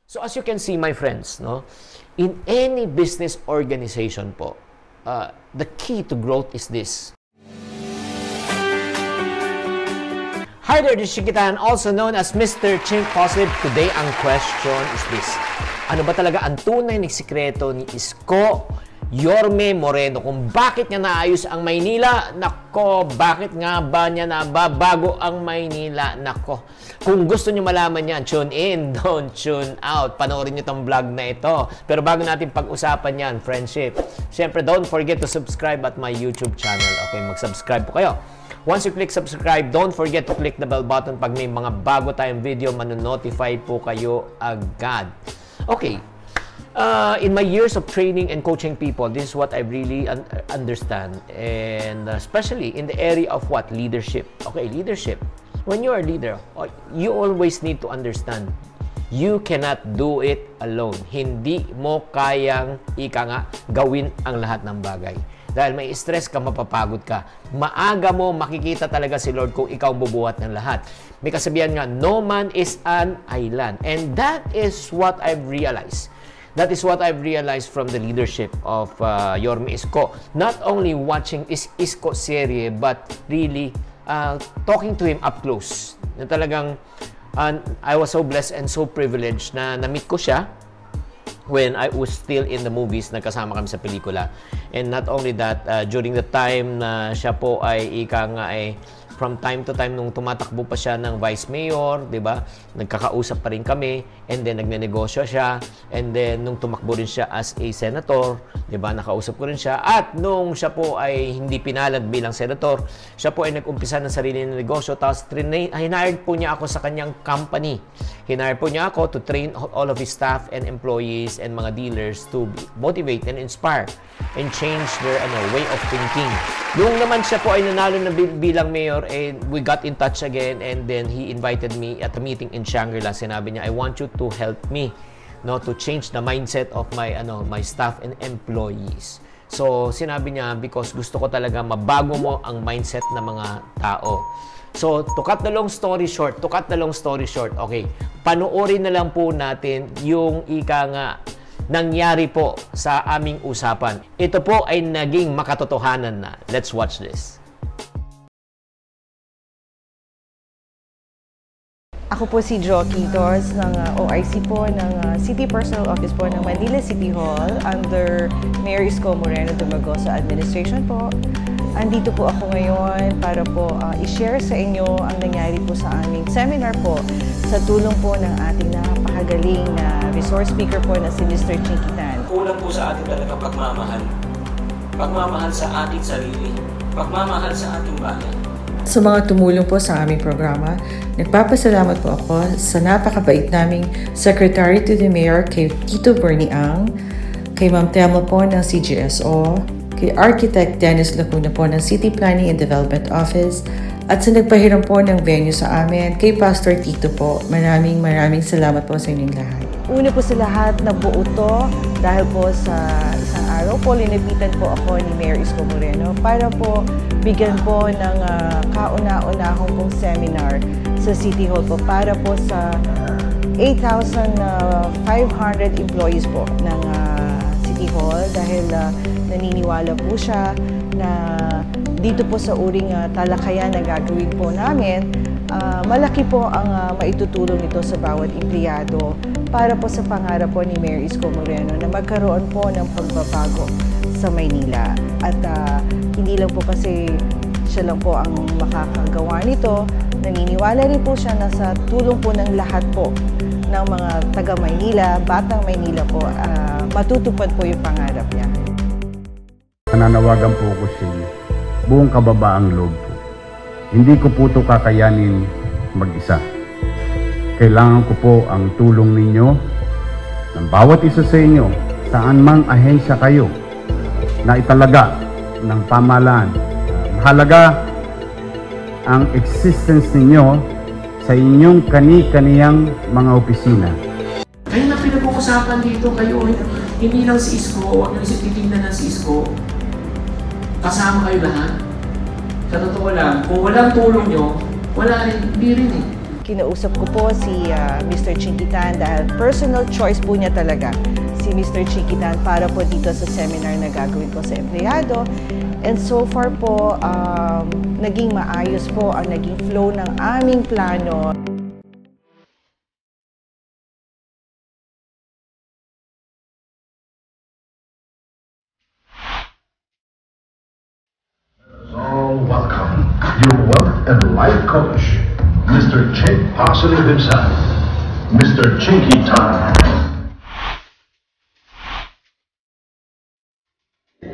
So as you can see, my friends, no, in any business organization po, the key to growth is this. Hi there, this is Chikitan, also known as Mr. Chink Positive. Today, ang question is this. Ano ba talaga ang tunay na sikreto ni Isko Yorme Moreno kung bakit niya naayos ang Maynila? Nako, bakit nga ba niya nababago ang Maynila? Nako, kung gusto niyo malaman yan, tune in, don't tune out. Panoorin niyo tong vlog na ito. Pero bago natin pag-usapan yan, friendship, syempre don't forget to subscribe at my YouTube channel. Okay, mag-subscribe po kayo. Once you click subscribe, don't forget to click the bell button. Pag may mga bago tayong video, manonotify po kayo agad. Okay. In my years of training and coaching people, this is what I really understand, and especially in the area of what? Leadership. Okay, leadership. When you are a leader, you always need to understand, you cannot do it alone. Hindi mo kayang gawin ang lahat ng bagay. Dahil may stress ka, mapapagod ka. Maaga mo makikita talaga si Lord kung ikaw bubuhat ng lahat. May kasabihan nga, no man is an island. And that is what I've realized. That is what I've realized from the leadership of Yorme Isko. Not only watching Isko serie, but really talking to him up close. Na talagang, I was so blessed and so privileged na na-meet ko siya when I was still in the movies, nagkasama kami sa pelikula. And not only that, during the time na siya po ay from time to time nung tumatakbo pa siya ng vice mayor, 'di ba? Nagkakausap pa rin kami, and then nagnenegosyo siya, and then nung tumakbo rin siya as a senator, 'di ba? Nakausap ko rin siya, at nung siya po ay hindi pinalad bilang senator, siya po ay nag-umpisa ng sarili ng negosyo, tapos hinired po niya ako sa kanyang company. Hinired po niya ako to train all of his staff and employees and mga dealers to motivate and inspire and change their way of thinking. Nung naman siya po ay nanalo na bilang mayor, and we got in touch again, and then he invited me at a meeting in Shangri-La. Sinabi niya, I want you to help me, no, to change the mindset of my my staff and employees. So sinabi niya, because gusto ko talaga mabago mo ang mindset ng mga tao. So to cut the long story short, okay, panoorin na lang po natin yung nangyari po sa aming usapan. Ito po ay naging makatotohanan na. Let's watch this. Ako po si Jo Quitos ng OIC po ng City Personal Office po ng Manila City Hall under Mayor Isko Moreno Dumagoso Administration po. Andito po ako ngayon para po i-share sa inyo ang nangyari po sa aming seminar po sa tulong po ng ating napakagaling na resource speaker po na si Mr. Chikitan. Kulang po sa ating talaga pagmamahal. Pagmamahal sa ating sarili. Pagmamahal sa ating bayan. Sa mga tumulong po sa aming programa, nagpapasalamat po ako sa napakabait naming Secretary to the Mayor kay Tito Bernie Ang, kay Ma'am Telma po ng CGSO, kay Architect Dennis Lacuna po ng City Planning and Development Office, at sa nagpahiram po ng venue sa amin, kay Pastor Tito po. Maraming salamat po sa inyong lahat. Una po sa lahat, nabuo to dahil po sa isang araw po, linipitan po ako ni Mayor Isko Moreno para po bigyan po ng kauna-unahong pong seminar sa City Hall po para po sa 8,500 employees po ng City Hall, dahil naniniwala po siya na dito po sa uring talakayan na gagawin po namin, malaki po ang maitutulong nito sa bawat empleyado para po sa pangarap po ni Mayor Isko Moreno na magkaroon po ng pagbabago sa Maynila. At hindi lang po kasi siya lang po ang makakagawa nito, naniniwala rin po siya na sa tulong po ng lahat po ng mga taga-Maynila, batang Maynila po, matutupad po yung pangarap niya. Nananawagan po ako sa inyo, buong kababaang loob po. Hindi ko po ito kakayanin mag-isa. Kailangan ko po ang tulong ninyo ng bawat isa sa inyo, saan mang ahensya kayo na italaga ng pamahalaan. Mahalaga ang existence ninyo sa inyong kani-kaniyang mga opisina. Kayo na pinag-uusapan dito, kayo, hindi lang si Isko, huwag nyo titignan na si Isko. Kasama kayo lahat. Sa totoo lang, kung walang tulong nyo, wala rin, hindi rin eh. kinausap ko po si Mr. Chinkitan dahil personal choice po niya talaga si Mr. Chinkitan para po dito sa seminar na gagawin po sa empleyado. And so far po, naging maayos po ang naging flow ng aming plano. Welcome, your wealth and life coach, Mr. Chink Positive himself, Mr. Chinky Tan.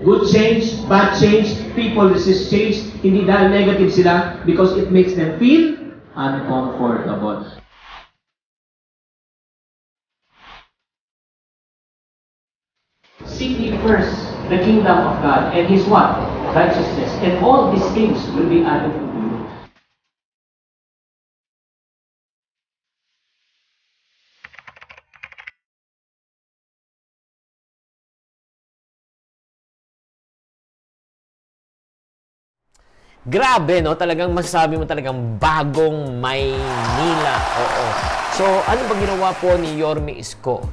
Good change, bad change, people resist change, hindi dahil negative sila because it makes them feel uncomfortable. Seek ye first the kingdom of God and His what? Righteousness. And all these things will be added to you. Grabe, no? Talagang masasabi mo talagang bagong Maynila. Oo. So, ano ba ginawa po ni Yorme Isko?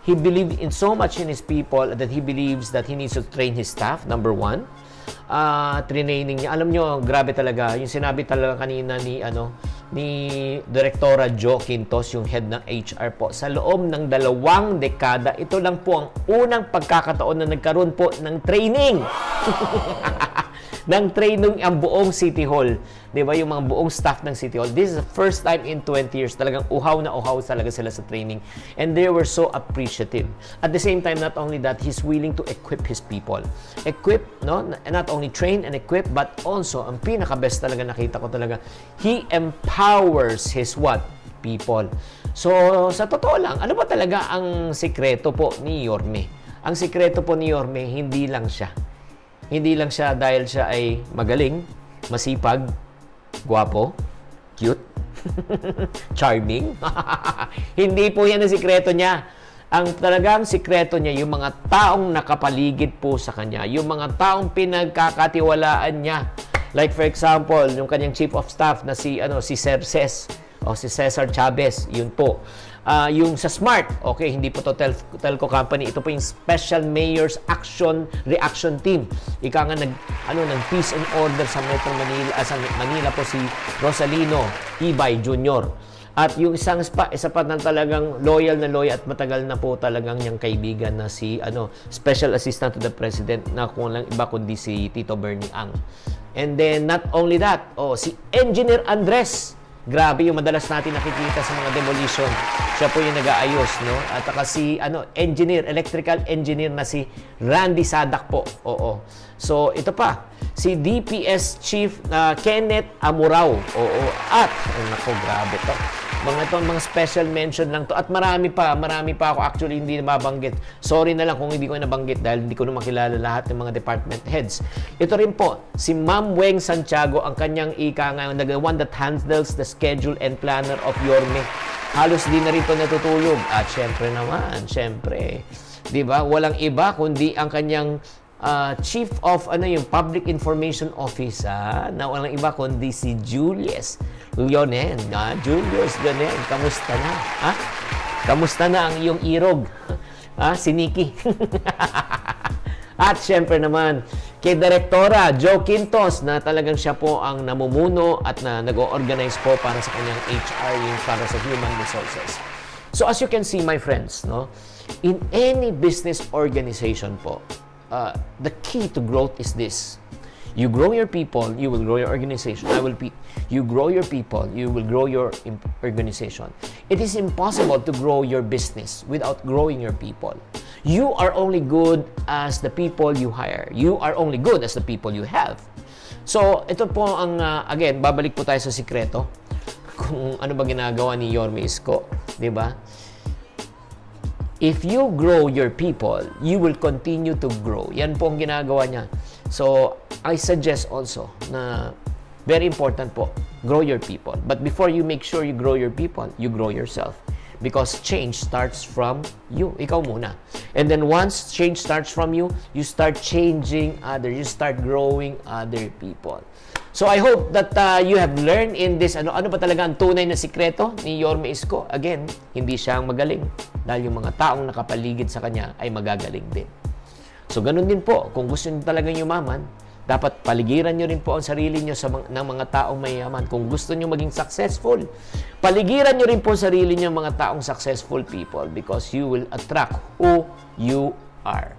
He believed in so much in his people that he believes that he needs to train his staff, number one. Training niya. Alam nyo, grabe talaga. Yung sinabi talaga kanina ni Direktora Jo Quintos, yung head ng HR po, sa loob ng 2 dekada, ito lang po ang unang pagkakataon na nagkaroon po ng training. ng training ang buong City Hall. Di ba? Yung mga buong staff ng City Hall. This is the first time in 20 years. Talagang uhaw na uhaw talaga sila sa training. And they were so appreciative. At the same time, not only that, he's willing to equip his people. Equip, no? And not only train and equip, but also, ang pinaka-best talaga nakita ko talaga, he empowers his what? People. So, sa totoo lang, ano ba talaga ang sikreto po ni Yorme? Ang sikreto po ni Yorme, hindi lang siya. Hindi lang siya dahil siya ay magaling, masipag, gwapo, cute, charming. Hindi po yan ang sikreto niya. Ang talagang sikreto niya, yung mga taong nakapaligid po sa kanya, yung mga taong pinagkakatiwalaan niya. Like for example, yung kanyang chief of staff na si Sir Ces o si Cesar Chavez, yun po. Yung sa SMART, okay, hindi po to telco company, ito po yung Special Mayor's Reaction Team. Ika nga ng peace and order sa Metro Manila, sa Manila po si Rosalino Ibay Jr. At yung isa pa na talagang loyal at matagal na po talagang niyang kaibigan na si Special Assistant to the President na kung lang iba kundi si Tito Bernie Ang. And then not only that, si Engineer Andres. Grabe yung madalas natin nakikita sa mga demolition. Siya po yung nag-aayos, no? At saka si electrical engineer na si Randy Sadak po. Oo. So, ito pa, si DPS Chief Kenneth Amurao. Oo. At, nako, grabe to. Mga special mention lang to. At marami pa ako actually hindi nababanggit. Sorry na lang kung hindi ko nabanggit dahil hindi ko na makilala lahat ng mga department heads. Ito rin po, si Ma'am Weng Santiago, ang kanyang the one that handles the schedule and planner of Yorme. Halos di na rin ito natutulog. At syempre, di ba? Walang iba kundi ang kanyang Chief of Public Information Office, na walang iba kundi si Julius Leonen. Julius Leonen, kamusta na? Kamusta na ang iyong irog? Si Nikki. At syempre naman, kay Direktora Jo Quintos na talagang siya po ang namumuno at na nag-organize po para sa kanyang HR, para sa human resources. So as you can see, my friends, no, in any business organization po, the key to growth is this. You grow your people, you will grow your organization. You grow your people, you will grow your organization. It is impossible to grow your business without growing your people. You are only good as the people you hire. You are only good as the people you have. So, ito po ang, again, babalik po tayo sa sikreto. Kung ano ba ginagawa ni Yorme Isko, di ba? If you grow your people, you will continue to grow. Yan po ang ginagawa niya. So, I suggest also na very important po, grow your people. But before you make sure you grow your people, you grow yourself. Because change starts from you. Ikaw muna. And then once change starts from you, you start changing others. You start growing other people. So I hope that you have learned in this, ano ba talaga ang tunay na sikreto ni Yorme Isko. Again, hindi siya ang magaling dahil yung mga taong nakapaligid sa kanya ay magagaling din. So ganun din po, kung gusto niyo talagang yumaman, dapat paligiran nyo rin po ang sarili nyo ng mga taong mayaman. Kung gusto nyo maging successful, paligiran nyo rin po ang sarili nyo ng mga taong successful people because you will attract who you are.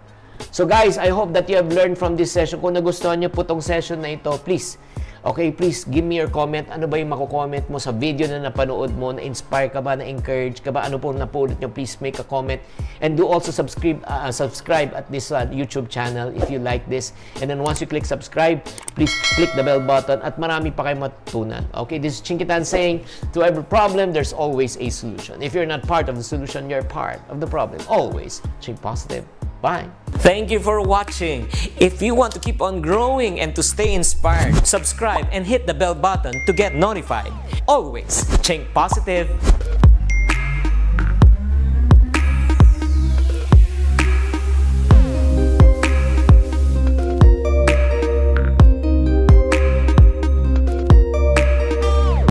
So guys, I hope that you have learned from this session. Kung nagustuhan nyo po itong session na ito, please give me your comment. Ano ba yung mako-comment mo sa video na napanood mo? Na-inspire ka ba? Na-encourage ka ba? Ano po napulot nyo? Please make a comment. And do also subscribe at this YouTube channel if you like this. And then once you click subscribe, please click the bell button at marami pa kayong matutunan. Okay, this is Chinkitan saying, to every problem, there's always a solution. If you're not part of the solution, you're part of the problem. Always. Think positive. Bye. Thank you for watching. If you want to keep on growing and to stay inspired, subscribe and hit the bell button to get notified. Always think positive.